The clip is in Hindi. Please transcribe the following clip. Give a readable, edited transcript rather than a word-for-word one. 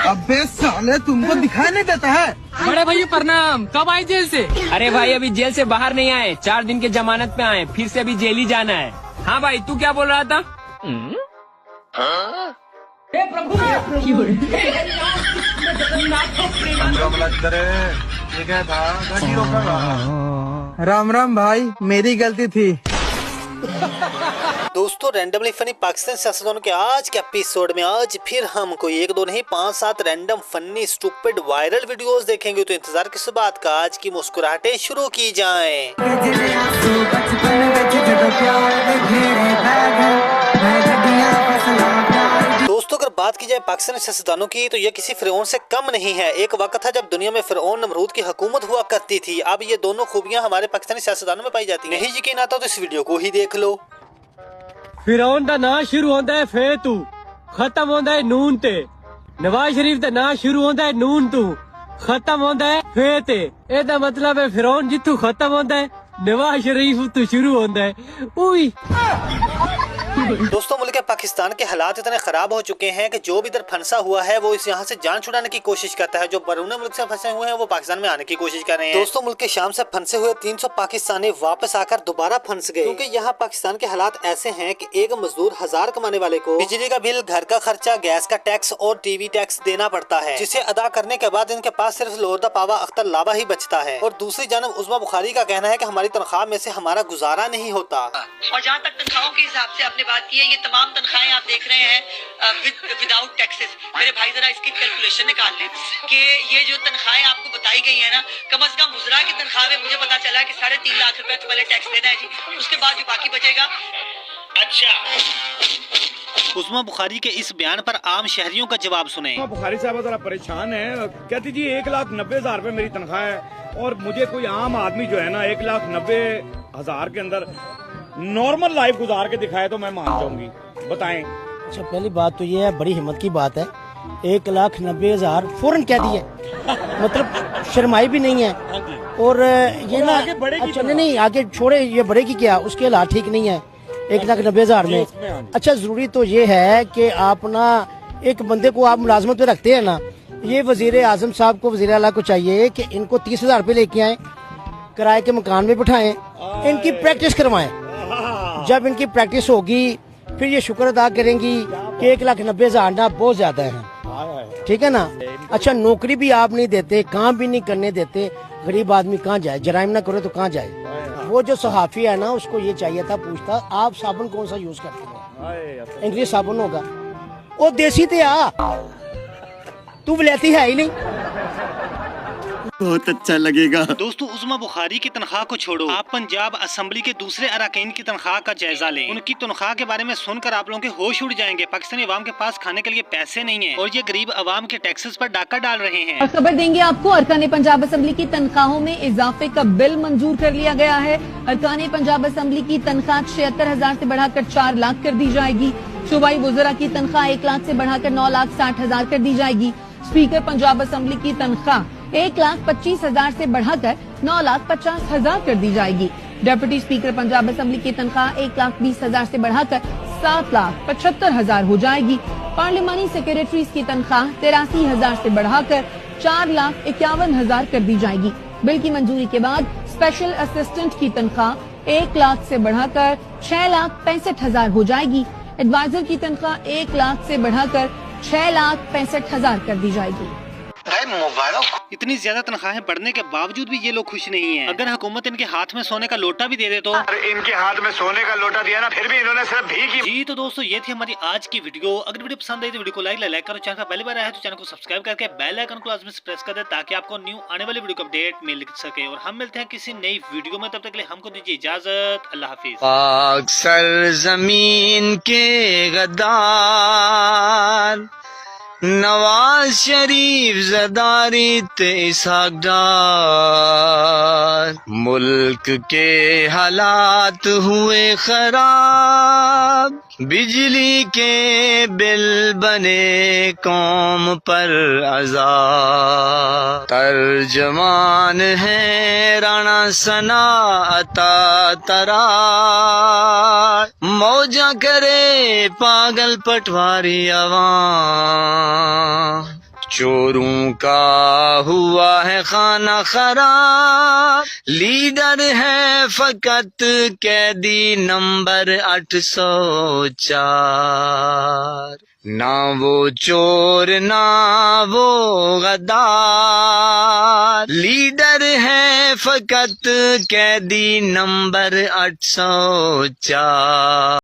अबे साले तुमको दिखाई नहीं देता है? बड़े भैया प्रणाम। कब आए जेल से? अरे भाई अभी जेल से बाहर नहीं आए, 4 दिन के जमानत पे आए, फिर से अभी जेल ही जाना है। हाँ भाई तू क्या बोल रहा था? राम राम भाई, मेरी गलती थी। दोस्तों रैंडमली फनी पाकिस्तान सियासतदानों के आज के एपिसोड में आज फिर हम कोई 1-2 नहीं 5-7 random funny stupid viral videos देखेंगे। तो इंतजार किस बात का, आज की मुस्कुराहटें शुरू की जाएं। दोस्तों अगर बात की जाए पाकिस्तानी सियासतदानों की तो यह किसी फिरौन से कम नहीं है। एक वक्त था जब दुनिया में फिरौन नमरूद की हुकूमत हुआ करती थी। अब ये दोनों खूबियां हमारे पाकिस्तानी सियासतदानों में पाई जाती हैं। नहीं यकीन आता तो इस वीडियो को ही देख लो। फिरौन दा ना शुरू होंदा है फे तू, खत्म होंदा है नून ते। नवाज शरीफ दा ना शुरू होंदा है नून तू, खत्म होंदा है फे ते। एदा मतलब है फिरौन जितू खत्म होंदा है, नवाज शरीफ तू शुरू होंदा है। उई दोस्तों मुल्क पाकिस्तान के हालात इतने खराब हो चुके हैं कि जो भी इधर फंसा हुआ है वो इस यहाँ से जान छुड़ाने की कोशिश करता है। जो बैरून मुल्क से फंसे हुए हैं वो पाकिस्तान में आने की कोशिश कर रहे हैं। दोस्तों मुल्क के शाम से फंसे हुए 300 पाकिस्तानी वापस आकर दोबारा फंस गए, क्योंकि यहाँ पाकिस्तान के हालात ऐसे हैं कि एक मजदूर 1000 कमाने वाले को बिजली का बिल, घर का खर्चा, गैस का टैक्स और टीवी टैक्स देना पड़ता है, जिसे अदा करने के बाद इनके पास सिर्फ लोहरदा पावा अख्तर लावा ही बचता है। और दूसरी जानब उस्मा बुखारी का कहना है कि हमारी तनख्वाह में से हमारा गुजारा नहीं होता। और जहाँ तक तनख्वाहों के हिसाब से आपने बात की है, ये तमाम तनख्वाहें आप देख रहे हैं विदाउट टैक्सेस। मेरे भाई जरा इसकी कैलकुलेशन निकाल लें कि ये जो तनख्वाहें आपको बताई गई है ना, कम से कम गुजरा की तनख्वाह में मुझे पता चला कि 3.5 लाख रुपए तो पहले टैक्स देना है जी, उसके बाद जो बाकी बचेगा। अच्छा उस्मा बुखारी के इस बयान पर आम शहरियों का जवाब सुने। बुखारी साहब जरा परेशान है, कहती जी 1,90,000 रुपए मेरी तनख्वाह है और मुझे कोई आम आदमी जो है ना 1,90,000 के अंदर नॉर्मल लाइफ गुजार के दिखाए तो मैं मान जाऊंगी। बताएं। अच्छा पहली बात तो ये है, बड़ी हिम्मत की बात है, 1,90,000 फौरन कह दिए, मतलब शर्माई भी नहीं है। और ये ना अच्छा नहीं आगे छोड़े, ये बढ़ेगी क्या, उसके हालात ठीक नहीं है 1,90,000 में। अच्छा जरूरी तो ये है कि आप ना एक बंदे को आप मुलाजमत पे रखते हैं ना, ये वजीर आजम साहब को, वजीर आला को चाहिए कि इनको 30,000 रुपये लेके आए, किराए के मकान में बिठाएं, इनकी प्रैक्टिस करवाएं। जब इनकी प्रैक्टिस होगी फिर ये शुक्र अदा करेंगी कि 1,90,000 ना बहुत ज्यादा है, ठीक है ना। अच्छा नौकरी भी आप नहीं देते, काम भी नहीं करने देते, गरीब आदमी कहाँ जाए, जराइम ना करे तो कहाँ जाए। वो जो सहाफी है ना उसको ये चाहिए था, पूछता आप साबुन कौन सा यूज करते हो, इंग्लिश साबुन होगा, वो देसी थे आ, तू वलैती है ही नहीं। बहुत अच्छा लगेगा। दोस्तों उस्मा बुखारी की तनख्वाह को छोड़ो, आप पंजाब असेंबली के दूसरे अरकान की तनख्वाह का जायजा लें। उनकी तनख्वाह के बारे में सुनकर आप लोगों के होश उड़ जाएंगे। पाकिस्तानी अवाम के पास खाने के लिए पैसे नहीं है और ये गरीब अवाम के टैक्सेस पर डाका डाल रहे हैं। और खबर देंगे आपको, अरकान पंजाब असेंबली की तनख्वाहों में इजाफे का बिल मंजूर कर लिया गया है। अरकान पंजाब असेंबली की तनख्वाह 76,000 से बढ़ाकर 4 लाख कर दी जाएगी। सूबाई वज़रा की तनख्वाह 1 लाख से बढ़ाकर 9,60,000 कर दी जाएगी। स्पीकर पंजाब असेंबली की तनख्वाह 1,25,000 से बढ़ाकर 9,50,000 कर दी जाएगी। डिप्टी स्पीकर पंजाब असेंबली की तनख्वाह 1,20,000 से बढ़ाकर 7,75,000 हो जाएगी। पार्लिमानी सेक्रेटरीज की तनख्वाह 83,000 से बढ़ाकर 4,51,000 कर दी जाएगी। बिल की मंजूरी के बाद स्पेशल असिस्टेंट की तनख्वाह 1 लाख से बढ़ाकर 6,65,000 हो जाएगी। एडवाइजर की तनख्वाह 1 लाख से बढ़ाकर 6,65,000 कर दी जाएगी। इतनी ज्यादा तनख्वाहें बढ़ने के बावजूद भी ये लोग खुश नहीं हैं। अगर हुकूमत इनके हाथ में सोने का लोटा भी दे दे तो इनके हाथ में सोने का लोटा दिया ना, फिर भी इन्होंने सिर्फ भीगी। जी तो दोस्तों ये थी हमारी आज की वीडियो। अगर वीडियो पसंद आई तो वीडियो को लाइक करो, चैनल पर पहली बार आया तो चैनल को सब्सक्राइब करके बेल आइकन को लाजमी से प्रेस कर दे ताकि आपको न्यू आने वाली वीडियो का अपडेट मिल सके। और हम मिलते हैं किसी नई वीडियो में, तब तक के लिए हमको दीजिए इजाजत। अल्लाह हाफिज। पाक सरज़मीन के गद्दार नवाज शरीफ ज़रदारी ते इसहाक डार, मुल्क के हालात हुए खराब, बिजली के बिल बने कौम पर अज़ाब। तर्जमान है राणा सना अता तरार, मौजा करे पागल पटवारी अवाम, चोरों का हुआ है खाना खराब, लीडर है फकत कैदी नंबर 804। ना वो चोर ना वो गद्दार, लीडर है फकत कैदी नंबर 804।